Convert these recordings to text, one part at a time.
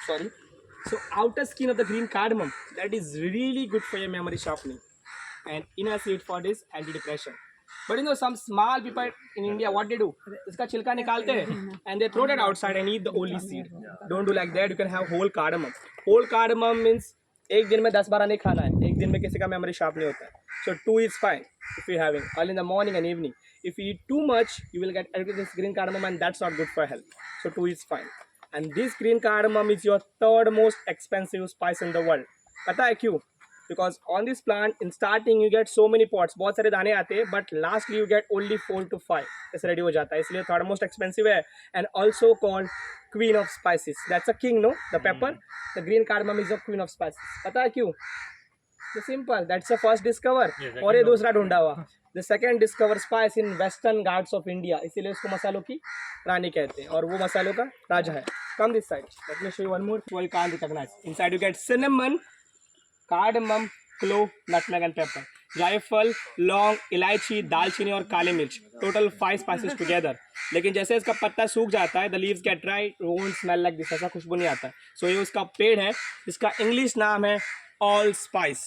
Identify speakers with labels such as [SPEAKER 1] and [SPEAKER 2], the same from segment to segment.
[SPEAKER 1] sorry. So outer skin of the green cardamom, that is really good for your memory sharpening. And inner seed for this anti-depression. But you know, some small people in India, what they do? इसका छिलका निकालते हैं and they throw it outside and eat the only seed. Don't do like that. You can have whole cardamom. Whole cardamom means एक दिन में 10-12 नहीं खाना है. एक दिन में किसी का memory sharp नहीं होता है. So 2 is fine if you're having early in the morning and evening. If you eat too much, you will get addicted to this green cardamom and that's not good for health. So 2 is fine. And this green cardamom is your third most expensive spice in the world. पता है क्यों? Because on this plant in starting you get so many pots, बहुत सारे दाने आते हैं, but lastly you get only 4 to 5 ऐसे ready हो जाता है, इसलिए third most expensive है. And also called queen of spices. That's a king, no? The pepper, the green cardamom is a queen of spices. पता है क्यों? So simple. That's the first discover. और ये दूसरा ढूंढा हुआ. The second discover spice in Western Ghats of India. इसीलिए उसको मसालों की रानी कहते हैं और वो मसालों का राजा है. Come this side. Let me show you one more. You can't recognize. Inside you get cinnamon, cardamom, clove, nutmeg and pepper. जायफल, लौंग, इलायची, दालचीनी और काली मिर्च. Total 5 spices together. लेकिन जैसे इसका पत्ता सूख जाता है, the leaves get dry, won't smell like this. ऐसा खुशबू नहीं आता है. So ये उसका पेड़ है. इसका इंग्लिश नाम है ऑल स्पाइस.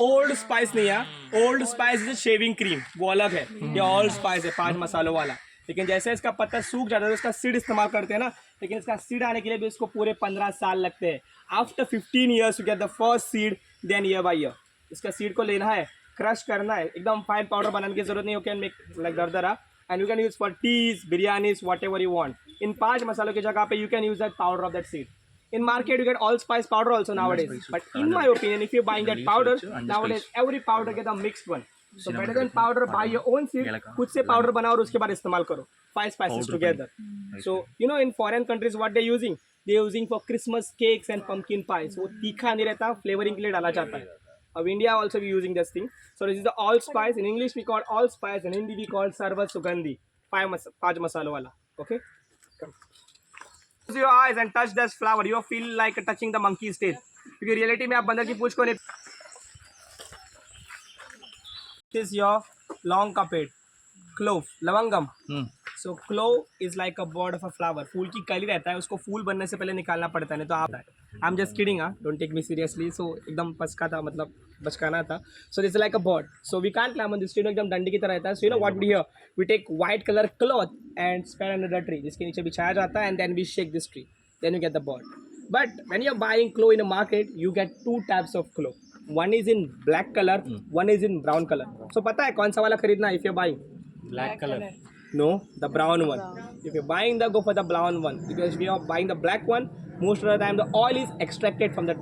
[SPEAKER 1] ओल्ड स्पाइस नहीं है. Old spice is shaving cream, वो अलग है. ये ऑल स्पाइस है 5 मसालों वाला. लेकिन जैसे इसका पत्ता सूख जाता है तो इसका सीड इस्तेमाल करते हैं ना, लेकिन इसका सीड आने के लिए भी इसको पूरे 15 साल लगते हैं. After 15 years you get the first seed, then year by year. इसका सीड को लेना है, क्रश करना है, एकदम फाइन पाउडर बनाने की जरूरत नहीं. यू कैन मेक लाइक दरदरा and you can use for teas, biryanis, whatever you want. इन 5 मसालों की जगह पे you can use that powder of that seed. In market, you get allspice powder also nowadays. But in my opinion, if you're buying that powder, nowadays every powder get a mixed one. So better than powder, buy your own seed. खुद से powder बनाओ और उसके बाद इस्तेमाल करो. 5 spices together. So you know in foreign countries what they're using? They're using for Christmas cakes and pumpkin pies. वो तीखा नहीं रहता, flavoring के लिए डाला जाता है. Of India also we using this thing. So this is the allspice. In English we call allspice. In Hindi we call sarva sugandhi. 5 मसालों वाला. Okay. Come. Close your eyes and touch this flower. You feel like touching the monkey's tail. क्योंकि reality में आप बंदर की पूंछ को नहीं. This is your long का पेड़, clove, लवंगम. So clove is like a bird of a flower. फूल की कली रहता है, उसको फूल बनने से पहले निकालना पड़ता है, नहीं तो आप. I'm just kidding, don't take me seriously. So एकदम पसका था, मतलब बचकाना था. So this is like a bird. So we can't climb on this tree. एकदम डंडी की तरह रहता है. So you know what we do here? We take white color cloth and spread under the tree. जिसके नीचे बिछाया जाता है and then we shake this tree. Then you get the bird. But when you're buying clove in a market, you get 2 types of clove. One is in black color, one is in brown color. So पता है कौन सा वाला खरीदना if you're buying?
[SPEAKER 2] Black color.
[SPEAKER 1] No, the brown one. If you're buying go for the brown one, because if you're buying the black one, most of the time the oil is extracted from the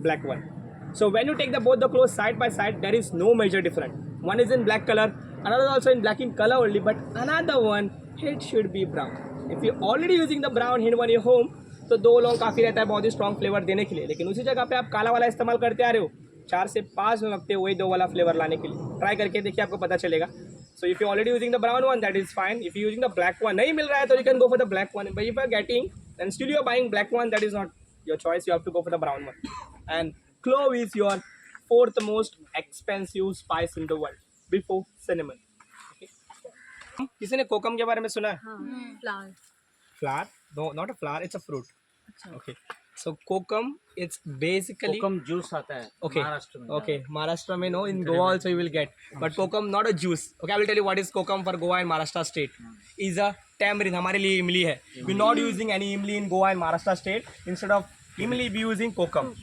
[SPEAKER 1] black one. So when you take both the clothes side by side, there is no major difference. One is in black color, another also in black in color only, but another one, it should be brown. If you're already using the brown hint one in your home, तो 2 लौंग काफ़ी रहता है बहुत ही strong flavour देने के लिए. लेकिन उसी जगह पे आप काला वाला इस्तेमाल करते आ रहे हो, 4 से 5 में लगते हैं वही 2 वाला फ्लेवर लाने के लिए. ट्राई करके देखिए, आपको पता चलेगा. So if you're already using the brown one, that is fine. If you're using the black one, नहीं मिल रहा है तो you can go for the black one. But if you're getting and still you're buying black one, that is not your choice. You have to go for the brown one. And clove is your 4th most expensive spice in the world, before cinnamon. Okay. किसी ने कोकम के बारे में सुना है?
[SPEAKER 3] Plant.
[SPEAKER 1] Flower? No, not a flower. It's a fruit. Okay. So kokum, it's basically
[SPEAKER 2] kokum juice आता है.
[SPEAKER 1] okay.
[SPEAKER 2] Maharashtra में.
[SPEAKER 1] Okay, Maharashtra में no, in Goa also you will get. But kokum not a juice. Okay, I will tell you what is kokum for Goa and Maharashtra state. Is a tamarind. हमारे लिए इमली है. We're not using any imli in Goa and Maharashtra state. Instead of imli, we using kokum.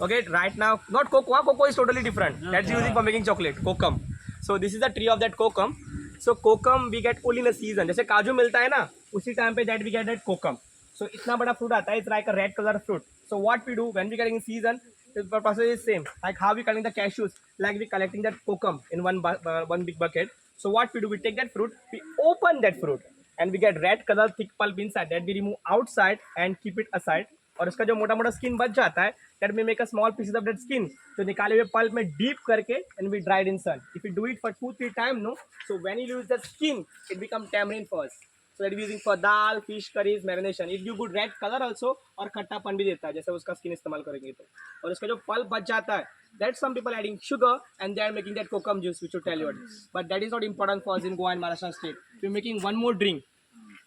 [SPEAKER 1] Okay, right now not cocoa. Cocoa is totally different. That's using for making chocolate. Kokum. So this is the tree of that kokum. So kokum we get only in a season. जैसे काजू मिलता है ना, उसी time पे that we get that kokum. So इतना बड़ा fruit आता है. It's like a red color fruit. So what we do when we getting in season, the process is same. Like how we collecting the cashews, like we collecting that kokum in one big bucket. So what we do, we take that fruit, we open that fruit, and we get red color thick pulp inside. That we remove outside and keep it aside. और उसका जो मोटा मोटा skin बच जाता है, that we make a small pieces of that skin. तो निकाले हुए पल्प में डीप करके and we dried in sun. If you do it for 2-3 times, no, so when you lose the skin, it become tamarind first. So that we using for dal, fish curries, marination. It give good red color also और खट्टापन भी देता है जैसे उसका skin इस्तेमाल करेंगे तो. और उसका जो पल्प बच जाता है, that some people adding sugar and they are making that kokum juice, which will tell you what it is. But that is not important for us in Goa and Maharashtra state. We are making one more drink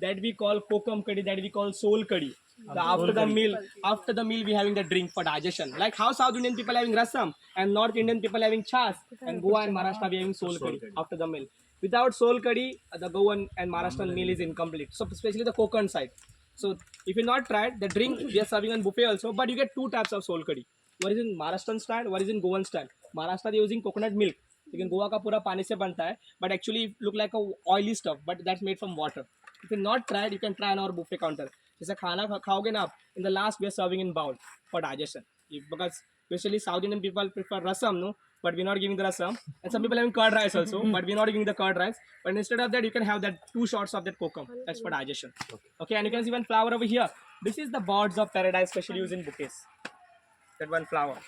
[SPEAKER 1] that we call kokum curry, that we call soul curry. After the meal we having the drink for digestion. Like how South Indian people having rasam and North Indian people having chas, and Goa and Maharashtra we having soul curry after the meal. Without soul curry, the Goan and Maharashtrian meal is incomplete. So especially the Konkan side. So if you not tried the drink, we are serving on buffet also, but you get two types of soul curry. One is in Maharashtrian style, one is in Goan style. Maharashtra they using coconut milk. लेकिन गोवा का पूरा पानी से बनता है, but actually look like a oily stuff, but that's made from water. If you not tried, you can try on our buffet counter. जैसे खाना खाओगे ना आप, in the last we are serving in bowl for digestion. Because usually South Indian people prefer rasam, no, but we're not giving the rasam. And some people having curd rice also, but we're not giving the curd rice. But instead of that, you can have that 2 shots of that kokum. That's for digestion. Okay, and you can see one flower over here. This is the birds of paradise, specially used in bouquets. That one flower.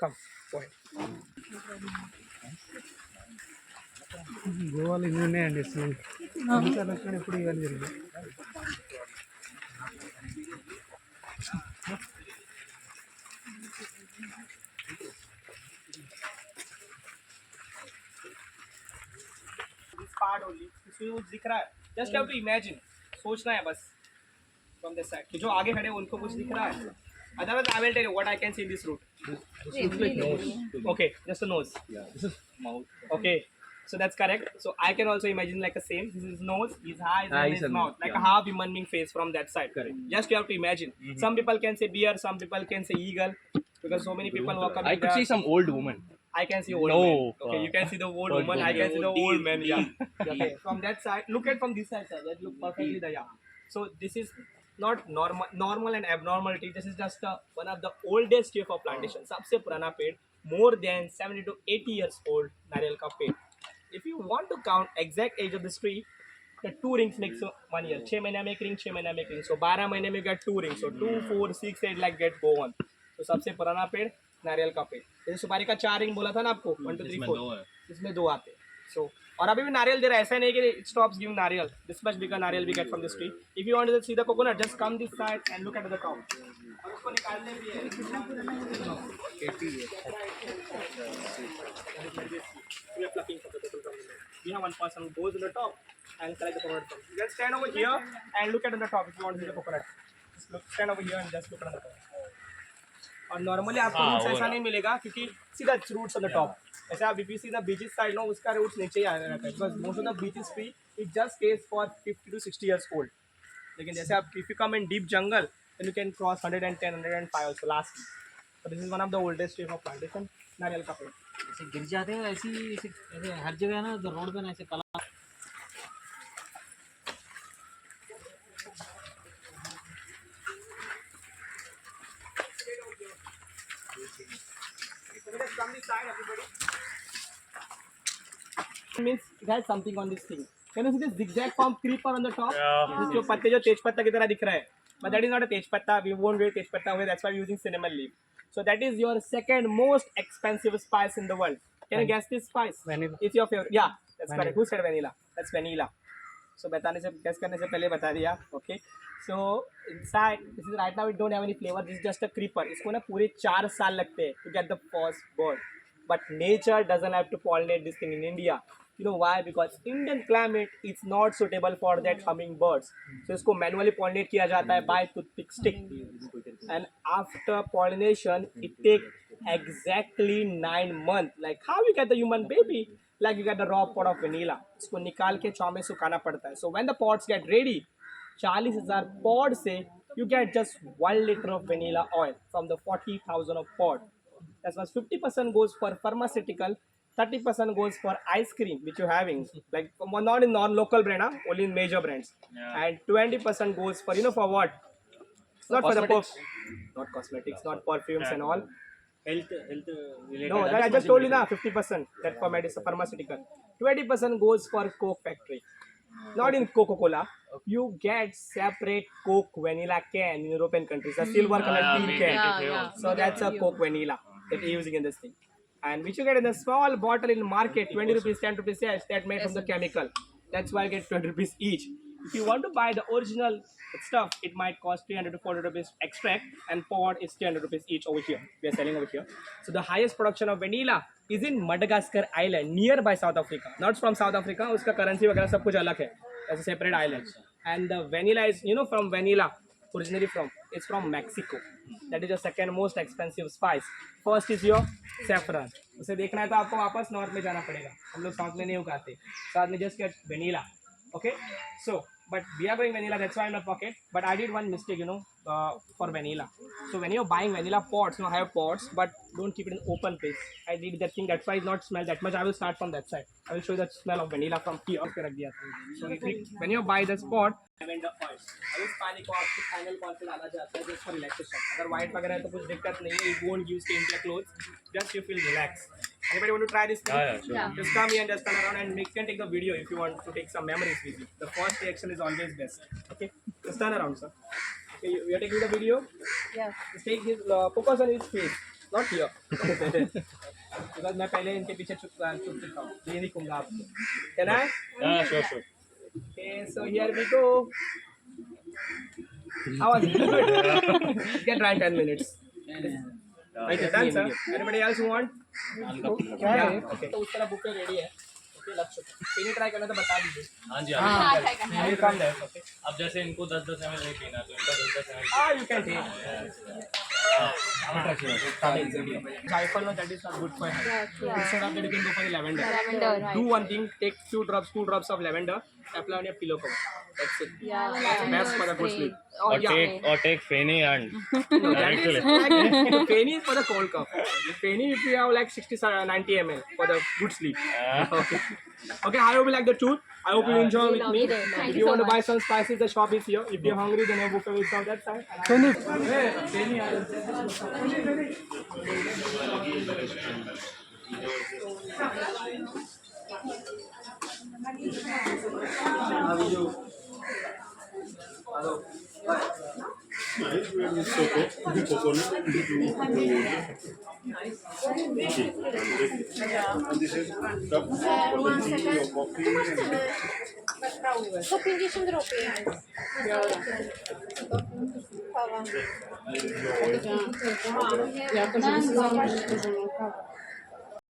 [SPEAKER 1] Come, go ahead.
[SPEAKER 3] గోవాలో ఇన్ని ఉన్నాయండి అసలు ఎప్పుడు ఇవన్నీ జరిగింది.
[SPEAKER 1] This part only, इसमें दिख रहा है. Just have to imagine. सोचना है बस. From this side. कि जो आगे खड़े हैं उनको कुछ दिख रहा है. Otherwise, I will tell you what I can see in this route. Okay, just a nose.
[SPEAKER 2] Yeah, this is mouth.
[SPEAKER 1] Okay, so that's correct. So I can also imagine like a same. This is his nose, his eyes, and his
[SPEAKER 2] and
[SPEAKER 1] mouth, like
[SPEAKER 2] yeah.
[SPEAKER 1] a half human being face from that side.
[SPEAKER 2] Correct.
[SPEAKER 1] Just you have to imagine. Some people can say bear, some people can say eagle, because so many people walk up.
[SPEAKER 2] I could see some old woman.
[SPEAKER 1] I can see old
[SPEAKER 2] No,
[SPEAKER 1] man. Okay, you can see the old
[SPEAKER 2] old
[SPEAKER 1] woman.
[SPEAKER 2] man,
[SPEAKER 1] I can
[SPEAKER 2] yeah.
[SPEAKER 1] see the old man. Yeah.
[SPEAKER 2] Deep.
[SPEAKER 1] Okay, from that side, look at from this side, sir. That look perfectly there. Yeah. So this is not normal and abnormality. This is just one of the oldest tree of plantation. सबसे पुराना पेड़, more than 70 to 80 years old नारियल का पेड़. If you want to count exact age of this tree, the 2 rings makes 1 year. 6 महीने में एक ring, 6 महीने में एक ring. So 12 महीने में get 2 rings. So 2, 4, 6, 8 like get go on. तो सबसे पुराना पेड़ नारियल का पेड़. जैसे सुपारी का 4 रिंग बोला था ना आपको, 1, 2, 3, 4. इसमें 2 आते हैं. So और अभी भी नारियल दे रहा है, ऐसा नहीं कि it stops giving नारियल. This much bigger नारियल we get from this tree. If you want to see the coconut, just come this side and look at the top. और उसको निकालने भी है. We are plucking from the coconut. We have one person who goes on the top and collect the coconut. You can stand over here and look at the top if you want to see the coconut. Just look, stand over here and just look at the top. और normally आपको roots ऐसा नहीं मिलेगा क्योंकि सीधा roots on the top. ऐसा आप see the beaches side no उसका रूट्स नीचे ही आ रहता है, because most of the beaches tree it just stays for 50 to 60 years old. लेकिन जैसे आप if you come in deep jungle then you can cross 110 105 also last. So this is one of the oldest tree of plantation नारियल का पेड़.
[SPEAKER 3] ऐसे गिर जाते हैं ऐसे हर जगह ना रोड पे ना ऐसे कला.
[SPEAKER 1] From this side, everybody. Means it has something on this thing. Can you see this zigzag form creeper on the top? जिसके पत्ते जो तेजपत्ता की तरह दिख रहा है. But that is not a तेजपत्ता. We won't get तेजपत्ता away. That's why we're using cinnamon leaf. So that is your second most expensive spice in the world. Can you guess this spice?
[SPEAKER 3] Vanilla.
[SPEAKER 1] It's your favorite. Yeah, that's correct. Who said vanilla? That's vanilla. So बताने से guess करने से पहले बता दिया. Okay. So inside, this is right now we don't have any flavor. This is just a creeper. इसको ना पूरे 4 साल लगते हैं to get the first bird. But nature doesn't have to pollinate this thing in India. You know why? Because Indian climate is not suitable for that hummingbirds. So इसको manually pollinate किया जाता है by toothpick stick. And after pollination, it takes exactly 9 months. Like how we get the human baby? Like you get the raw pod of vanilla. इसको निकाल के छाव में सुखाना पड़ता है. So when the pods get ready, 40,000 pod से you get just 1 liter of vanilla oil from the 40,000 of pod. That's why 50% goes for pharmaceutical, 30% goes for ice cream which you're having, like not in non-local brand, only in major brands.
[SPEAKER 2] Yeah.
[SPEAKER 1] And 20% goes for for what? Not for the not cosmetics, not perfumes and all.
[SPEAKER 2] Health related.
[SPEAKER 1] No, that I just told you now, 50% that for medicine, pharmaceutical. 20% goes for Coke factory. Not in Coca-Cola. You get separate Coke vanilla can in European countries. A silver colored tin can. So that's a Coke vanilla that you're using in this thing. And which you get in a small bottle in market, 20 rupees, 10 rupees, yes, that made from the chemical. That's why I get 20 rupees each. If you want to buy the original stuff, it might cost 300 to 400 rupees extract, and pod is 300 rupees each over here. We are selling over here. So the highest production of vanilla is in Madagascar Island, nearby South Africa. Not from South Africa, उसका currency वगैरह सब कुछ अलग है. That's a separate island. And the vanilla is, from vanilla, originally from? It's from Mexico. That is your second most expensive spice. First is your saffron. उसे देखना है तो आपको वापस नॉर्थ में जाना पड़ेगा. हम लोग साउथ में नहीं उगाते. साउथ में just get vanilla. Okay. So, but we are buying vanilla. That's why in my pocket. But I did one mistake, for vanilla. So when you're buying vanilla pots, I have pots, but don't keep it in open place. I did that thing. That's why it's not smell that much. I will start from that side. I will show you the smell of vanilla from here. So when you buy this pot, lavender oil. अब इस पानी को आपको final call पे डाला जाता है just for relaxation. अगर white वगैरह है तो कुछ दिक्कत नहीं है. It won't give stain to your clothes. Just you feel relaxed. Anybody want to try this thing?
[SPEAKER 2] Yeah, sure.
[SPEAKER 4] Yeah.
[SPEAKER 1] Just come here and just turn around and you can take the video if you want to take some memories with you. The first reaction is always best. Okay, just turn around, sir. Okay, you are taking the video.
[SPEAKER 4] Yeah.
[SPEAKER 1] Just take his focus on his face, not here. Because मैं पहले इनके पीछे चुप चुका हूँ. ये नहीं कहूँगा आपको. Can I?
[SPEAKER 2] Yeah, sure.
[SPEAKER 1] Okay, so here we go. How was it? Good. Get right 10 minutes. Right, done, sir. Anybody else who want? Yeah. Okay. तो उस तरह बुफे रेडी है. Okay, लक्ष्य. पीने ट्राई करना तो बता दीजिए.
[SPEAKER 2] हाँ जी
[SPEAKER 4] हाँ, try करना है.
[SPEAKER 1] Will come there. Okay.
[SPEAKER 2] अब जैसे इनको 10-10 ml नहीं पीना तो इनका 10-10 ml
[SPEAKER 1] Ah, you can take. Jaifal, no, that is not good for health.
[SPEAKER 4] Yeah.
[SPEAKER 1] Instead of that, you can go for the lavender.
[SPEAKER 4] Lavender, right.
[SPEAKER 1] Do one thing, take 2 drops of lavender, apply on your pillow cover. That's it.
[SPEAKER 4] Yeah.
[SPEAKER 1] That's best for the good sleep.
[SPEAKER 4] Oh,
[SPEAKER 2] or take Feni and
[SPEAKER 1] No, that is
[SPEAKER 2] Directly.
[SPEAKER 1] like Feni is for the cold cough. Feni if you have like 60-90 ml for the good sleep. Okay. Okay, I hope you like the tour. I hope you enjoy with me.
[SPEAKER 4] Thank
[SPEAKER 1] If
[SPEAKER 4] you
[SPEAKER 1] you
[SPEAKER 4] so
[SPEAKER 1] want to buy
[SPEAKER 4] much.
[SPEAKER 1] some spices, the shop is here. If you're hungry, then your buffet is on that side. Feni. Feni.
[SPEAKER 4] So 50 रुपये.
[SPEAKER 5] Ja, to żeby